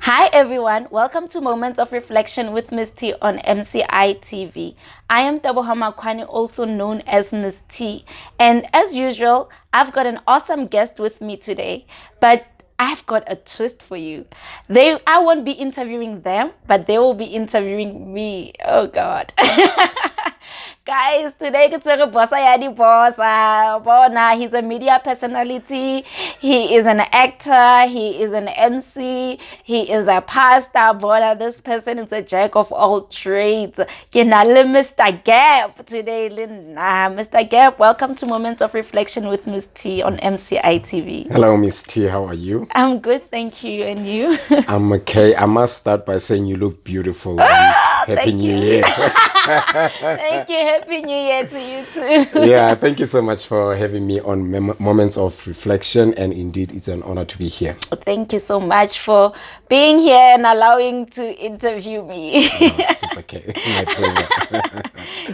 Hi everyone, welcome to Moments of Reflection with Miss T on MCI TV. I am Tebohama Kwani, also known as Miss T, and as usual, I've got an awesome guest with me today, but I've got a twist for you. I won't be interviewing them, but they will be interviewing me. Oh God. Guys, today it's a bossa yadi bossa. Bona, he's a media personality. He is an actor. He is an MC. He is a pastor. Bona, this person is a jack of all trades. Kinale Mr. Gap today, Linda. Mr. Gap, welcome to Moments of Reflection with Miss T on MCI TV. Hello, Miss T. How are you? I'm good, thank you. And you? I'm okay. I must start by saying you look beautiful. And Happy New Year. Thank you. Happy New Year to you too. Yeah, thank you so much for having me on Moments of Reflection. And indeed, it's an honor to be here. Thank you so much for being here and allowing to interview me. It's okay. My pleasure.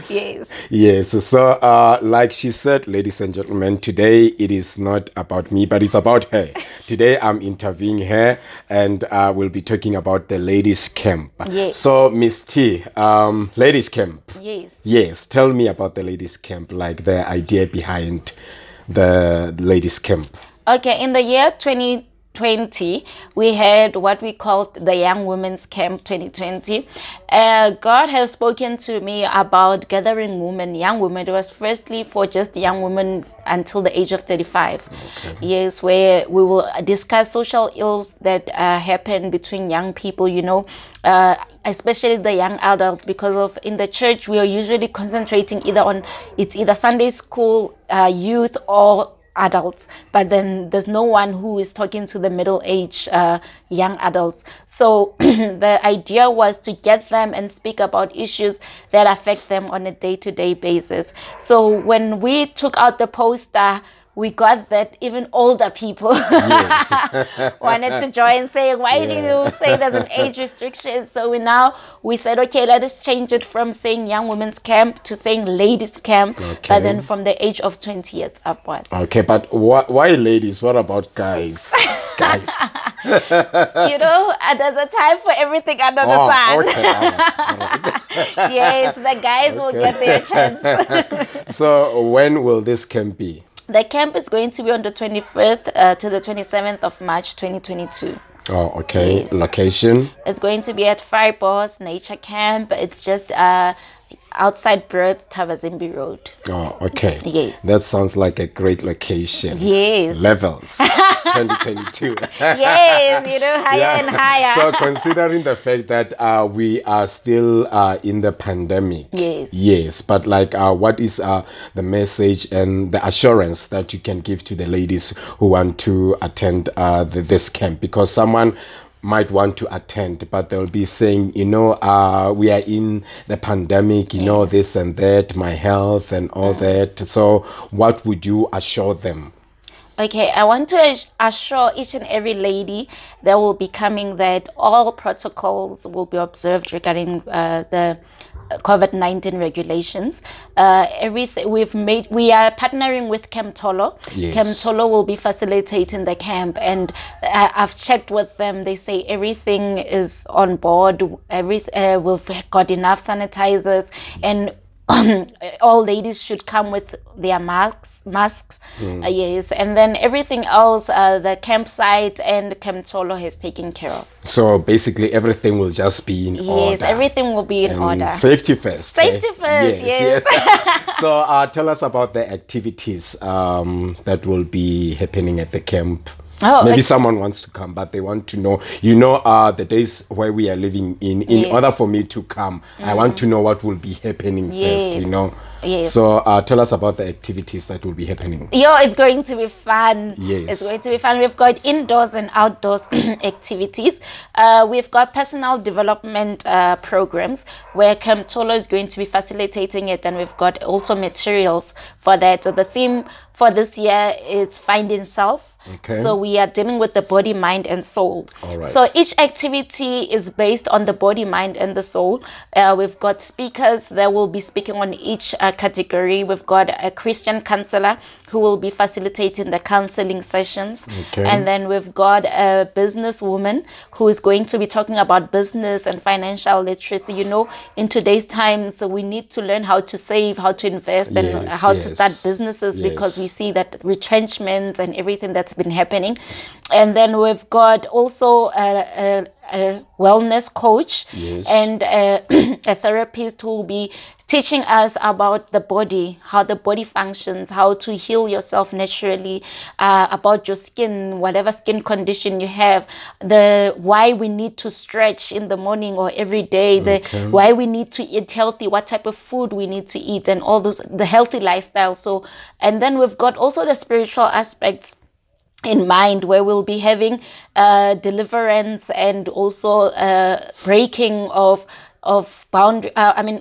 Yes. Yes. So, like she said, ladies and gentlemen, today it is not about me, but it's about her. Today I'm interviewing her, and we'll be talking about the ladies' camp. Yes. So, Miss T, ladies' camp. Yes. Yes, tell me about the ladies' camp, like the idea behind the ladies' camp. Okay, in the year 2020, we had what we called the Young Women's Camp 2020. God has spoken to me about gathering women, young women. It was firstly for just young women until the age of 35. Okay. Yes, where we will discuss social ills that happen between young people, especially the young adults, because of in the church we are usually concentrating either Sunday school, youth, or adults, but then there's no one who is talking to the middle-aged young adults. So the idea was to get them and speak about issues that affect them on a day-to-day basis. So when we took out the poster, we got that even older people wanted to join, saying, why do you say there's an age restriction? So we said, okay, let us change it from saying young women's camp to saying ladies camp, but then from the age of 20 years upwards. Okay, but why ladies? What about guys? Guys. There's a time for everything under the sun. Okay. All right. Yes, the guys will get their chance. So when will this camp be? The camp is going to be on the 25th to the 27th of March 2022. Oh, okay. Yes. Location? It's going to be at Fireballs Nature Camp. It's just outside Birds, Tavazimbi Road. Oh, okay. Yes. That sounds like a great location. Yes. Levels 2022. Yes, higher and higher. So considering the fact that we are still in the pandemic. Yes. Yes, but what is the message and the assurance that you can give to the ladies who want to attend this camp? Because someone might want to attend, but they'll be saying, we are in the pandemic, this and that, my health and all that. So what would you assure them? Okay, I want to assure each and every lady that will be coming that all protocols will be observed regarding the COVID-19 regulations. Everything we are partnering with Camp Tolo. Yes. Camp Tolo will be facilitating the camp, and I've checked with them. They say everything is on board. We've got enough sanitizers, and all ladies should come with their masks. Yes, and then everything else, the campsite and Camp Tolo has taken care of. So basically everything will just be in order. Yes, everything will be in order. Safety first. Safety first, yes. So tell us about the activities that will be happening at the camp. Maybe someone wants to come, but they want to know, the days where we are living in order for me to come, I want to know what will be happening first, Yes. So tell us about the activities that will be happening. It's going to be fun. Yes. It's going to be fun. We've got indoors and outdoors activities. We've got personal development programs where Camp Tolo is going to be facilitating it, and we've got also materials for that. So the theme for this year is finding self. Okay. So we are dealing with the body, mind, and soul. All right. So each activity is based on the body, mind, and the soul. We've got speakers that will be speaking on each category. We've got a Christian counselor who will be facilitating the counseling sessions. Okay. And then we've got a businesswoman who is going to be talking about business and financial literacy. You know, in today's times, so we need to learn how to save, how to invest, and Yes, how to start yes, businesses, because we yes. see that retrenchment and everything that's been happening. And then we've got also a wellness coach Yes. and a therapist who will be teaching us about the body, how the body functions, how to heal yourself naturally, about your skin, whatever skin condition you have, the why we need to stretch in the morning or every day, Okay. why we need to eat healthy, what type of food we need to eat, and all those, the healthy lifestyle. So, and then we've got also the spiritual aspects in mind, where we'll be having deliverance and also breaking of boundary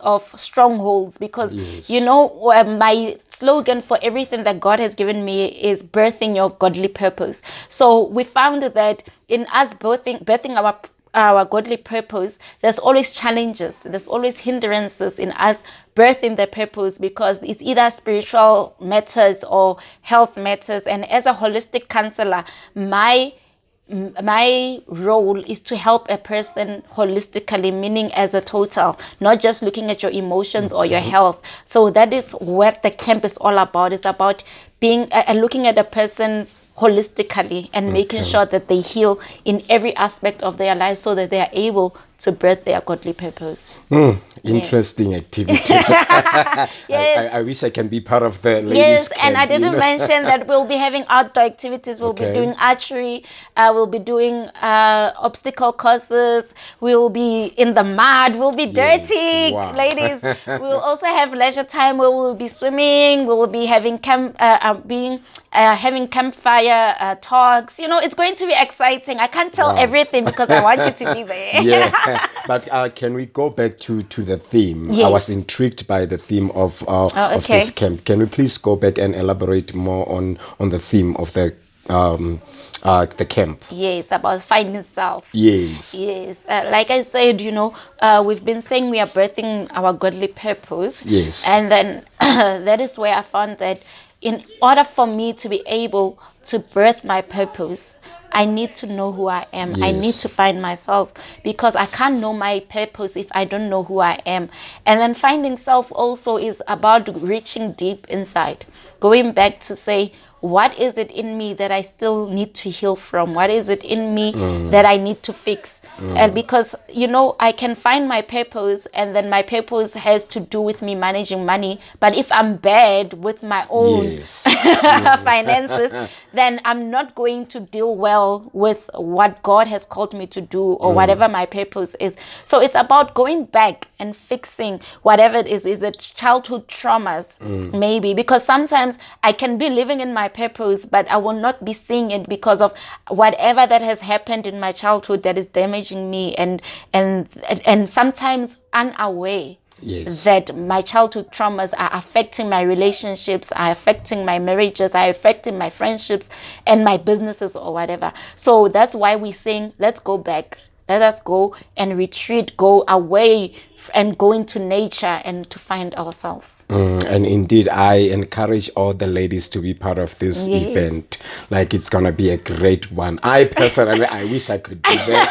of strongholds, because Yes. you know, my slogan for everything that God has given me is birthing your godly purpose. So we found that in us birthing our godly purpose, there's always challenges, there's always hindrances in us birthing the purpose, because it's either spiritual matters or health matters. And as a holistic counselor, my role is to help a person holistically, meaning as a total, not just looking at your emotions or your health. So that is what the camp is all about. It's about being looking at a person's holistically and making sure that they heal in every aspect of their life, so that they are able to birth their godly purpose. Interesting activities. Yes. I wish I can be part of the ladies Yes, camp. and I didn't mention that we'll be having outdoor activities. We'll be Okay. doing archery. We'll be doing obstacle courses. We'll be in the mud. We'll be Yes, dirty, wow. ladies. We'll also have leisure time where we'll be swimming. We'll be having having campfire talks. You know, it's going to be exciting. I can't tell Wow. everything because I want you to be there. Yeah, but can we go back to the theme? I Yes. was intrigued by the theme of of okay. this camp. Can we please go back and elaborate more on the theme of the camp? Yes, about finding self. Yes. Yes, like I said, you know, we've been saying we are birthing our godly purpose. Yes. And then that is where I found that in order for me to be able to birth my purpose, I need to know who I am. I need Yes. to find myself, because I can't know my purpose if I don't know who I am. And then finding self also is about reaching deep inside, going back to say, what is it in me that I still need to heal from? What is it in me that I need to fix? And because, you know, I can find my purpose, and then my purpose has to do with me managing money. But if I'm bad with my own Yes. finances, then I'm not going to deal well with what God has called me to do, or whatever my purpose is. So it's about going back and fixing whatever it is. Is it childhood traumas? Maybe, because sometimes I can be living in my purpose, but I will not be seeing it because of whatever that has happened in my childhood that is damaging me, and sometimes unaware. Yes. That my childhood traumas are affecting my relationships, are affecting my marriages, are affecting my friendships and my businesses or whatever. So that's why we're saying, let's go back. Let us go and retreat, go away and go into nature and to find ourselves. And indeed, I encourage all the ladies to be part of this Yes. event. Like, it's gonna be a great one. I personally, I wish I could be there.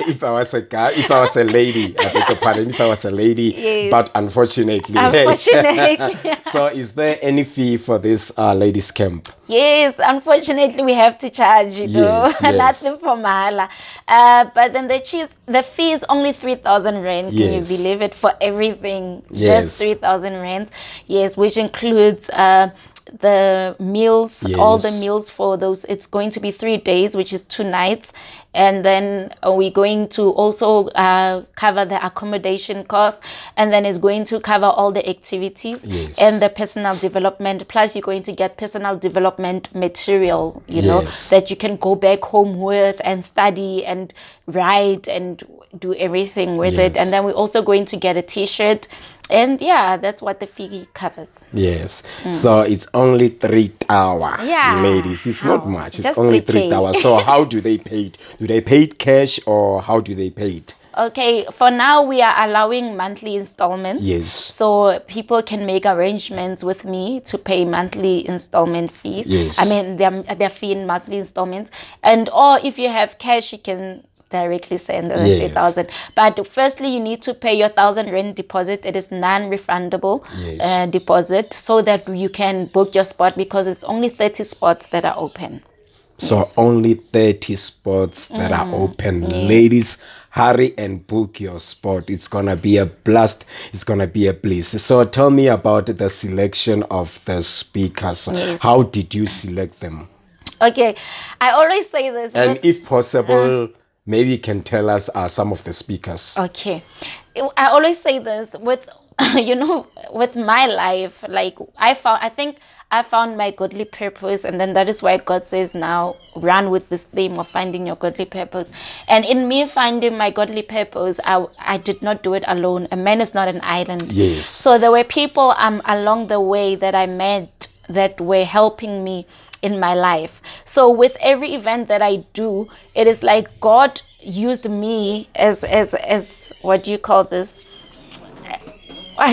If I was a guy, if I was a lady, I beg your pardon, if I was a lady, Yes. but unfortunately. Unfortunately. So is there any fee for this ladies camp? Yes, unfortunately, we have to charge, you know, Yes, yes. nothing for mahala. But then the fee is only 3,000 rand. Can Yes. you believe it? For everything, Yes. just 3,000 rand. Yes, which includes the meals, all the Yes. meals for those. It's going to be 3 days, which is 2 nights. And then we're going to also cover the accommodation cost, and then it's going to cover all the activities Yes. and the personal development. Plus, you're going to get personal development material, you know, Yes. that you can go back home with and study and write and do everything with it. Yes. And then we're also going to get a t-shirt And yeah, that's what the fee covers. Yes. So it's only 3 hours, Yeah, ladies. It's not how? much. It's Just only three 3K. hours. So how do they pay it? Do they pay it cash or how do they pay it? Okay, for now we are allowing monthly installments. Yes. So people can make arrangements with me to pay monthly installment fees. Yes. I mean their fee in monthly installments. And or if you have cash, you can directly send the Yes. 3,000. But firstly, you need to pay your 1,000 rand deposit. It is non-refundable Yes. deposit, so that you can book your spot, because it's only 30 spots that are open. So Yes. only 30 spots that are open. Yes. Ladies, hurry and book your spot. It's gonna be a blast. It's gonna be a bliss. So tell me about the selection of the speakers. Yes. How did you select them? Okay, I always say this. And if possible, maybe you can tell us some of the speakers. Okay, I always say this with, with my life. Like I think I found my godly purpose, and then that is why God says now run with this theme of finding your godly purpose. And in me finding my godly purpose, I did not do it alone. A man is not an island. Yes. So there were people along the way that I met that were helping me in my life. So with every event that I do, it is like God used me as what do you call this?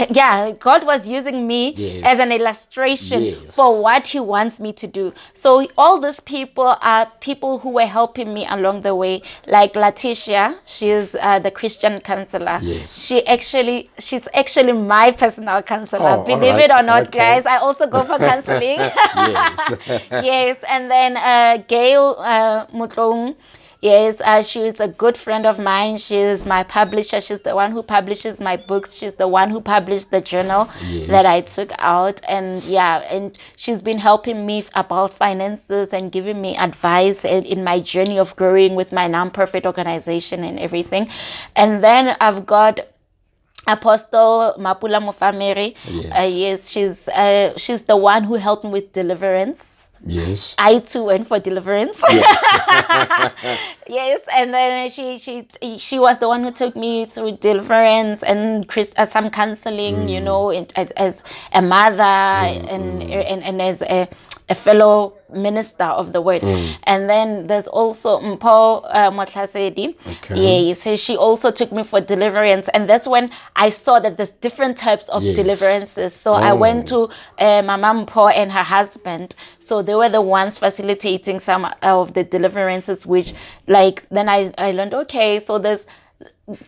Yeah, God was using me Yes. as an illustration Yes. for what he wants me to do. So all these people are people who were helping me along the way. Like Letitia, she is the Christian counselor. Yes. She's actually my personal counselor. Oh, Believe alright. it or not, Okay. guys, I also go for counseling. Yes. Yes, and then Gail Mutlong. Yes, she's a good friend of mine. She's my publisher. She's the one who publishes my books. She's the one who published the journal Yes. that I took out. And yeah, and she's been helping me about finances and giving me advice in my journey of growing with my nonprofit organization and everything. And then I've got Apostle Mapula Mofamere. Yes. Yes, she's the one who helped me with deliverance. Yes. I too went for deliverance. Yes. Yes, and then she was the one who took me through deliverance and some counseling, as a mother and as a fellow minister of the word. And then there's also Mpo Motlasedi. Okay. Yes, so she also took me for deliverance, and that's when I saw that there's different types of Yes. deliverances. So I went to Mama Mpo and her husband. So they were the ones facilitating some of the deliverances, which then I learned, okay, so there's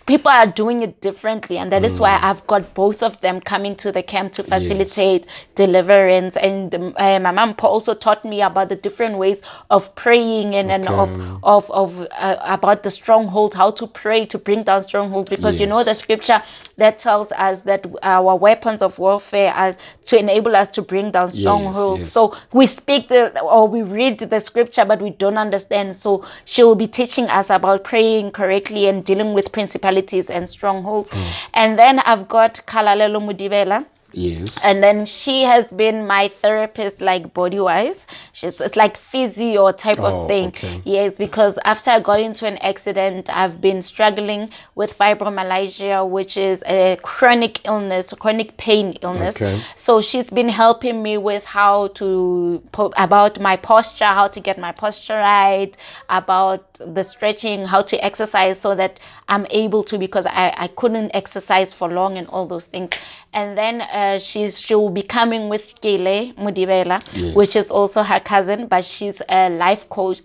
people are doing it differently, and that is why I've got both of them coming to the camp to facilitate deliverance. And my mom also taught me about the different ways of praying and of about the stronghold, how to pray to bring down strongholds, because the Yes. scripture that tells us that our weapons of warfare are to enable us to bring down strongholds. yes. So we speak we read the scripture, but we don't understand. So she will be teaching us about praying correctly and dealing with principalities and strongholds. And then I've got Kalalelo Mudibela. Yes. And then she has been my therapist, like body wise. It's like physio type of thing. Okay. Yes, because after I got into an accident, I've been struggling with fibromyalgia, which is a chronic illness, chronic pain illness. Okay. So she's been helping me with about my posture, how to get my posture right, about the stretching, how to exercise so that I'm able to, because I couldn't exercise for long and all those things. And then she'll be coming with Kele Mudibela, Yes. which is also her cousin, but she's a life coach.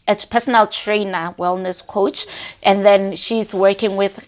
A personal trainer, wellness coach, and then she's working with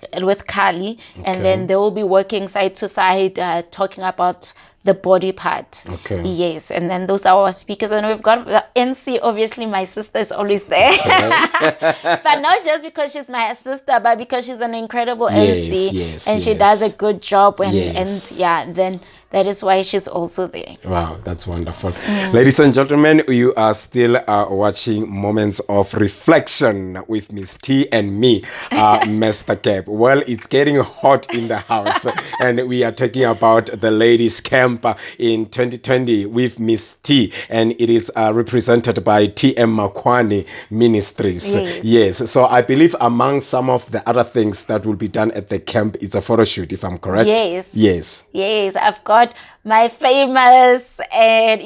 Kali, and then they will be working side to side, talking about the body part. Okay. Yes, and then those are our speakers, and we've got the MC. Obviously, my sister is always there, but not just because she's my sister, but because she's an incredible MC, yes, and she yes. does a good job. Yes. And yeah, then that is why she's also there. Wow, that's wonderful. Ladies and gentlemen, you are still watching Moments of Reflection with Miss T and me, Mr. Cap. Well, it's getting hot in the house, and we are talking about the ladies' camp camp in 2020 with Miss T, and it is represented by TM Makwani Ministries. Yes. Yes, so I believe among some of the other things that will be done at the camp is a photo shoot, if I'm correct. Yes. Yes. Yes, I've got my famous and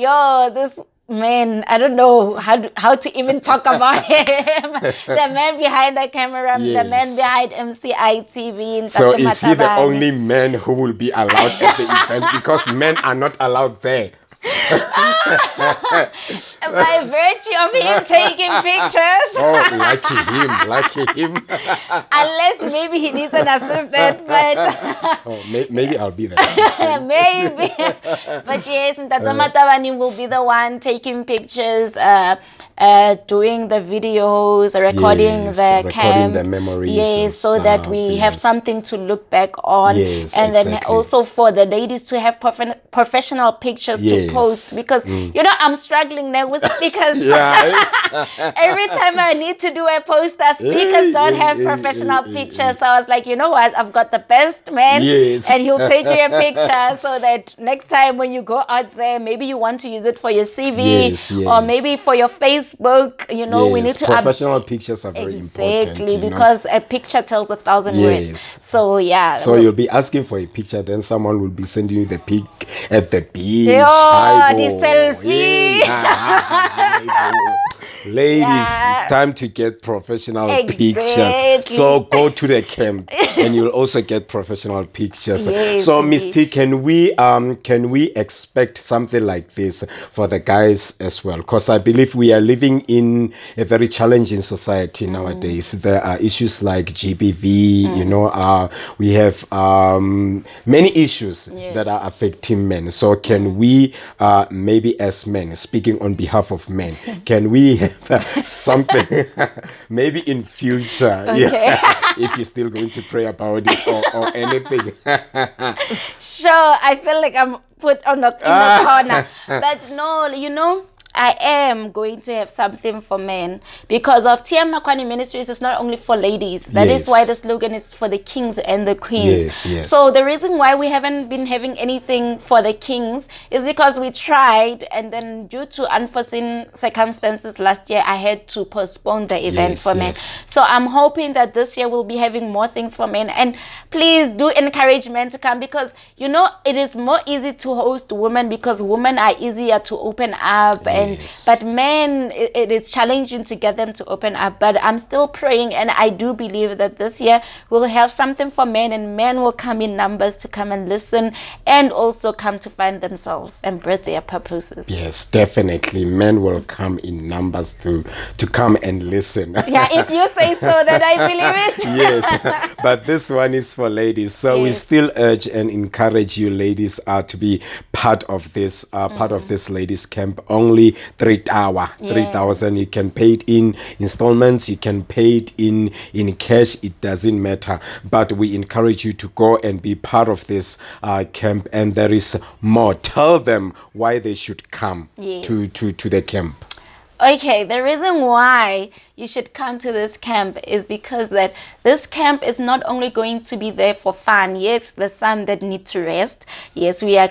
this man, I don't know how to even talk about him. The man behind the camera, the man Yes. behind MCI TV. So is he the only man who will be allowed at the event? Because men are not allowed there. By virtue of him taking pictures. Oh, lucky him. Unless maybe he needs an assistant, but Oh, maybe I'll be there. maybe. But yes, Ntata Matabani will be the one taking pictures, doing the videos, recording Yes, the recording camp. the memories Yes, and so that stuff, we have yes. something to look back on. Yes, and then exactly. also for the ladies to have professional pictures Yes. to post, because I'm struggling now with speakers. Yeah. Every time I need to do a poster, speakers don't have professional pictures. So I was like, you know what? I've got the best man, Yes. and he'll take you a picture so that next time when you go out there, maybe you want to use it for your CV, Yes, or yes. maybe for your Facebook. We need to professional pictures are very important. exactly, because a picture tells 1,000 words. Yes. So yeah. So you'll be asking for a picture, then someone will be sending you the pic at the beach. Yo, Hi, the bo. selfie. Hi, bo. Ladies, Yeah. it's time to get professional Exactly. pictures. So go to the camp and you'll also get professional pictures. Yes, So Miss T, indeed. can we expect something like this for the guys as well? Because I believe we are living in a very challenging society nowadays. There are issues like GBV, we have many issues Yes. that are affecting men. So can we, maybe as men, speaking on behalf of men, can we have something maybe in future? Okay. If you're still going to pray about it or anything. Sure, I feel like I'm put in the corner. But no, I am going to have something for men, because of TM Makwani Ministries is not only for ladies. That is Yes. why the slogan is for the kings and the queens. Yes, yes. So the reason why we haven't been having anything for the kings is because we tried, and then due to unforeseen circumstances last year, I had to postpone the event Yes, for men. yes. So I'm hoping that this year we'll be having more things for men. And please do encourage men to come, because it is more easy to host women, because women are easier to open up. Yes. But men, it is challenging to get them to open up. But I'm still praying, and I do believe that this year we'll have something for men, and men will come in numbers to come and listen, and also come to find themselves and birth their purposes. Yes, definitely. Men will come in numbers to come and listen. Yeah, if you say so, then I believe it. Yes, but this one is for ladies. So we Yes. still urge and encourage you ladies to be part of this ladies camp. Only 3 hour, Yeah. 3,000. You can pay it in installments. You can pay it in cash. It doesn't matter. But we encourage you to go and be part of this camp. And there is more. Tell them why they should come Yes. to the camp. Okay, the reason why you should come to this camp is because that this camp is not only going to be there for fun. Yes, there's some that need to rest. Yes, we are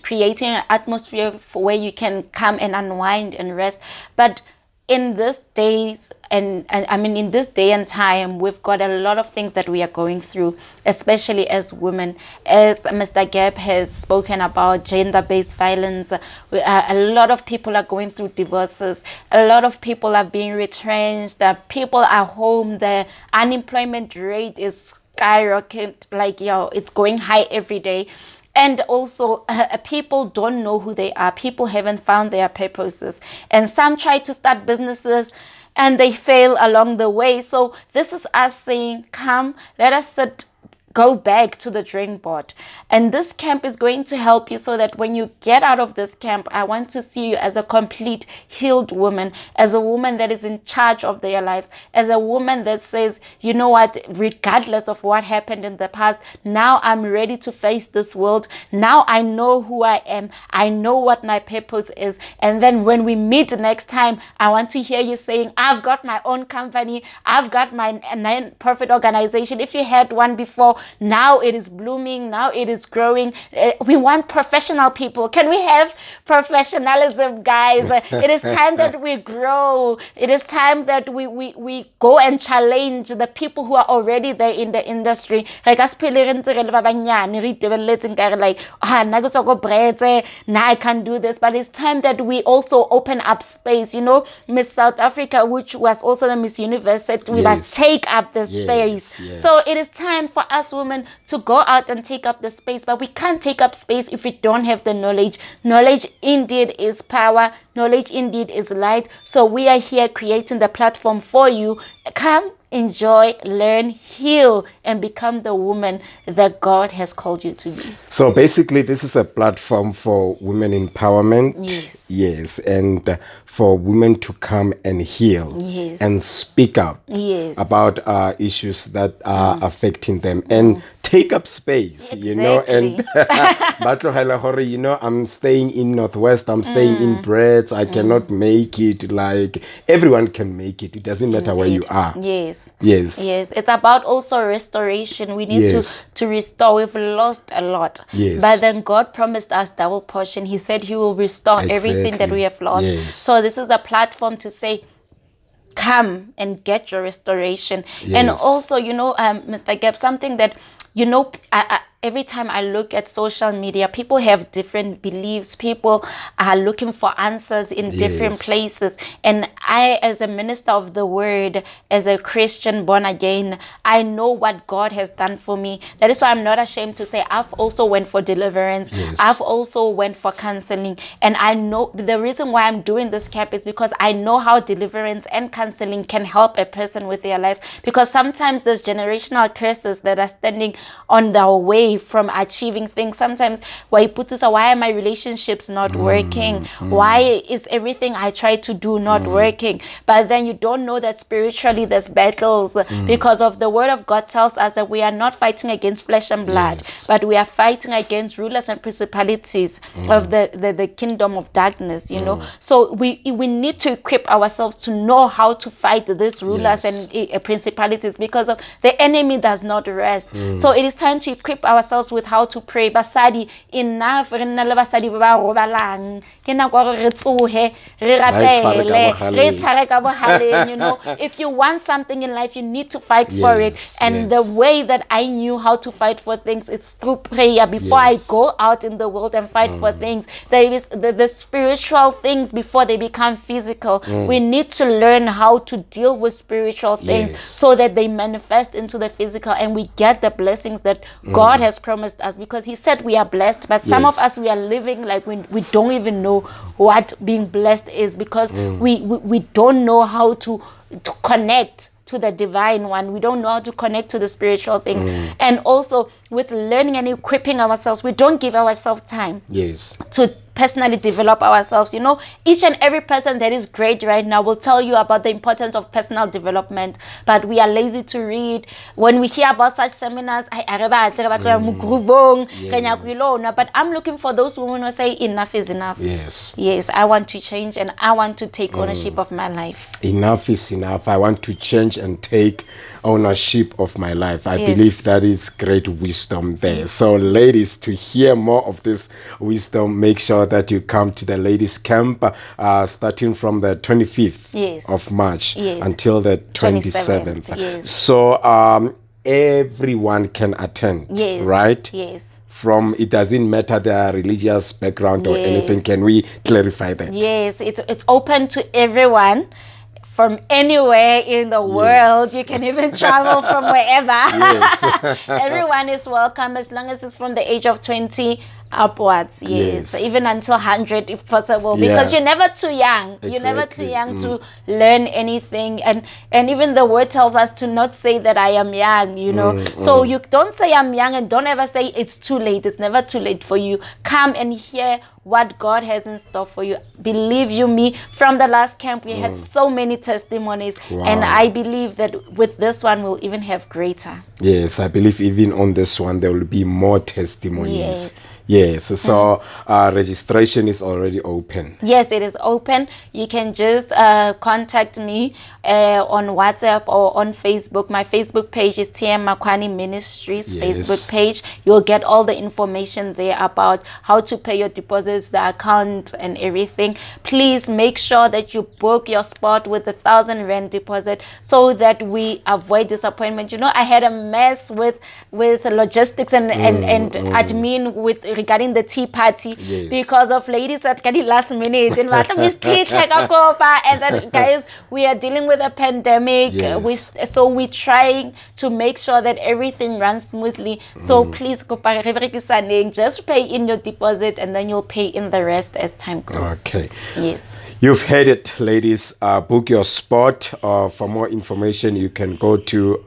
creating an atmosphere where you can come and unwind and rest. But in this days and I mean in this day and time, we've got a lot of things that we are going through, especially as women. As Mr. Gab has spoken about gender-based violence, a lot of people are going through divorces. A lot of people are being retrenched. People are home. The unemployment rate is skyrocketing. It's going high every day. And also, people don't know who they are. People haven't found their purposes. And some try to start businesses and they fail along the way. So this is us saying, come, let us go back to the drawing board. And this camp is going to help you so that when you get out of this camp, I want to see you as a complete healed woman, as a woman that is in charge of their lives, as a woman that says, you know what, regardless of what happened in the past, now I'm ready to face this world. Now I know who I am. I know what my purpose is. And then when we meet next time, I want to hear you saying, I've got my own company. I've got my non-profit organization. If you had one before, now it is blooming, now it is growing. We want professional people. Can we have professionalism, guys? It is time that we grow. It is time that we go and challenge the people who are already there in the industry. Like us like, now I can do this. But it's time that we also open up space. You know, Miss South Africa, which was also the Miss Universe, said we must take up the space. Yes. So it is time for us women to go out and take up the space. But we can't take up space if we don't have the knowledge. Knowledge indeed is power. Knowledge indeed is light. So we are here creating the platform for you. Come, enjoy, learn, heal, and become the woman that God has called you to be. So basically, this is a platform for women empowerment. Yes. And for women to come and heal. Yes. And speak up. Yes. About issues that are affecting them and take up space, you know. And you know, I'm staying in Northwest, I'm staying in Breds, I cannot make it. Like, everyone can make it. It doesn't matter where you are. Yes. Yes. It's about also restoration. We need to restore. We've lost a lot. Yes. But then God promised us double portion. He said he will restore everything that we have lost. Yes. So this is a platform to say, come and get your restoration. And also, you know, Mr. Gab, something that, you know, every time I look at social media, people have different beliefs. People are looking for answers in different places. And I, as a minister of the word, as a Christian born again, I know what God has done for me. That is why I'm not ashamed to say I've also went for deliverance. I've also went for counseling. And I know the reason why I'm doing this camp is because I know how deliverance and counseling can help a person with their lives. Because sometimes there's generational curses that are standing on their way from achieving things. Sometimes why are my relationships not working? Why is everything I try to do not working? But then you don't know that spiritually there's battles, because of the word of God tells us that we are not fighting against flesh and blood, but we are fighting against rulers and principalities of the kingdom of darkness, you know. So we need to equip ourselves to know how to fight these rulers and principalities, because of the enemy does not rest. So it is time to equip ourselves with how to pray. Basadi, enough re nna le basadi ba ba robalang, ke nako ya gore re tsohe, re rapele, re tshware ka bohaleng, you know. If you want something in life, you need to fight for it. And the way that I knew how to fight for things is through prayer. Before I go out in the world and fight for things, there is the spiritual things before they become physical. We need to learn how to deal with spiritual things so that they manifest into the physical, and we get the blessings that God has promised us, because he said we are blessed. But some of us, we are living like we don't even know what being blessed is, because we don't know how to connect to the divine one. We don't know how to connect to the spiritual things. And also with learning and equipping ourselves, we don't give ourselves time to personally develop ourselves. You know, each and every person that is great right now will tell you about the importance of personal development, but we are lazy to read. When we hear about such seminars, but I'm looking for those women who say enough is enough. Yes, I want to change and I want to take ownership of my life. Enough is enough. I want to change and take ownership of my life. I believe that is great wisdom there. So ladies, to hear more of this wisdom, make sure that you come to the ladies camp starting from the 25th of March until the 27th. So everyone can attend, right? From, it doesn't matter their religious background or anything. Can we clarify that? Yes, it's open to everyone from anywhere in the world. You can even travel from wherever. Everyone is welcome, as long as it's from the age of 20 upwards. Even until 100 if possible, because you're never too young. You're never too young to learn anything. And even the word tells us to not say that I am young, you know. So you don't say I'm young, and don't ever say it's too late. It's never too late for you. Come and hear what God has in store for you. Believe you me, from the last camp, we had so many testimonies. Wow. And I believe that with this one, we'll even have greater. Yes, I believe even on this one, there will be more testimonies. Yes. Yes, so registration is already open. Yes, it is open. You can just contact me on WhatsApp or on Facebook. My Facebook page is TM Makwani Ministries Facebook page. You'll get all the information there about how to pay your deposits, the account, and everything. Please make sure that you book your spot with 1,000 rand deposit so that we avoid disappointment. You know, I had a mess with logistics and admin with regarding the tea party because of ladies at the last minute and then guys, we are dealing with a pandemic. So we're trying to make sure that everything runs smoothly. So please just pay in your deposit and then you'll pay in the rest as time goes. Okay. Yes. You've heard it, ladies. Book your spot. For more information, you can go to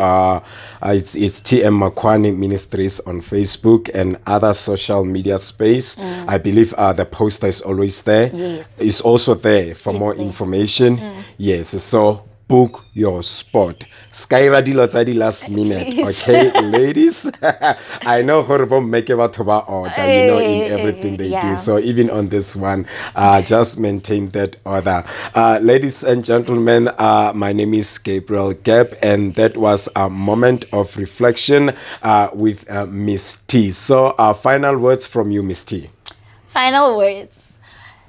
it's TM Makwani Ministries on Facebook and other social media space. I believe the poster is always there. Yes. It's also there for more information. Yes, so book your spot. Skyra di lotsa last minute. Okay, ladies. I know horrible make about order, you know, in everything they do. So even on this one, just maintain that order. Ladies and gentlemen, my name is Gabriel Gap, and that was a moment of reflection with Miss T. So final words from you, Miss T. Final words.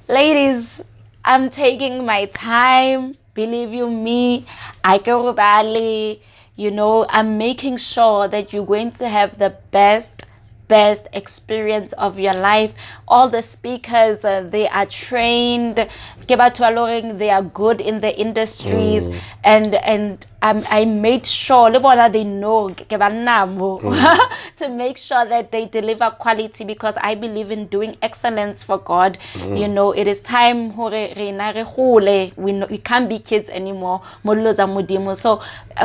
Ladies, I'm taking my time. Believe you me, I go Valley. You know, I'm making sure that you're going to have the best experience of your life. All the speakers, they are trained. They are good in the industries, and I made sure they know to make sure that they deliver quality, because I believe in doing excellence for God. You know, it is time we can't be kids anymore. So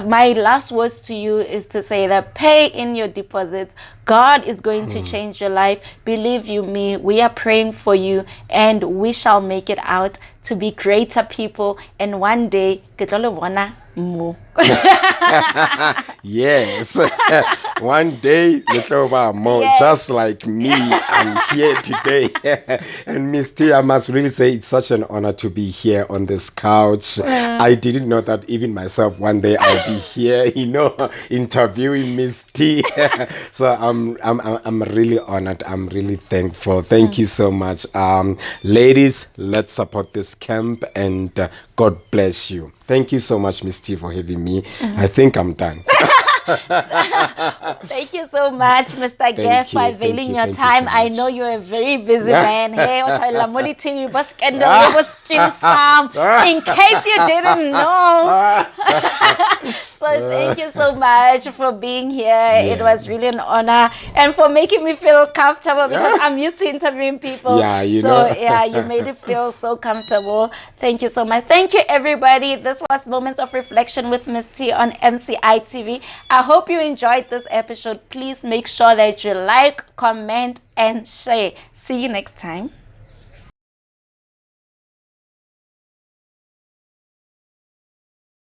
my last words to you is to say that pay in your deposits. God is going to change your life. Believe you me, we are praying for you, and we shall make it out to be greater people, and one day more. Yes. One day, more, just like me. I'm here today. And Miss T, I must really say it's such an honor to be here on this couch. I didn't know that even myself one day I'll be here, you know, interviewing Miss T. So I'm really honored. I'm really thankful. Thank you so much. Ladies, let's support this camp, and God bless you. Thank you so much, Miss T, for having me. I think I'm done. Thank you so much, Mr. Geff, for availing your time. I know you're a very busy man. Hey, in case you didn't know. So thank you so much for being here. It was really an honor, and for making me feel comfortable, because I'm used to interviewing people. Yeah, you made it feel so comfortable. Thank you so much. Thank you, everybody. This was Moments of Reflection with Miss T on MCI TV. I hope you enjoyed this episode. Please make sure that you like, comment, and share. See you next time.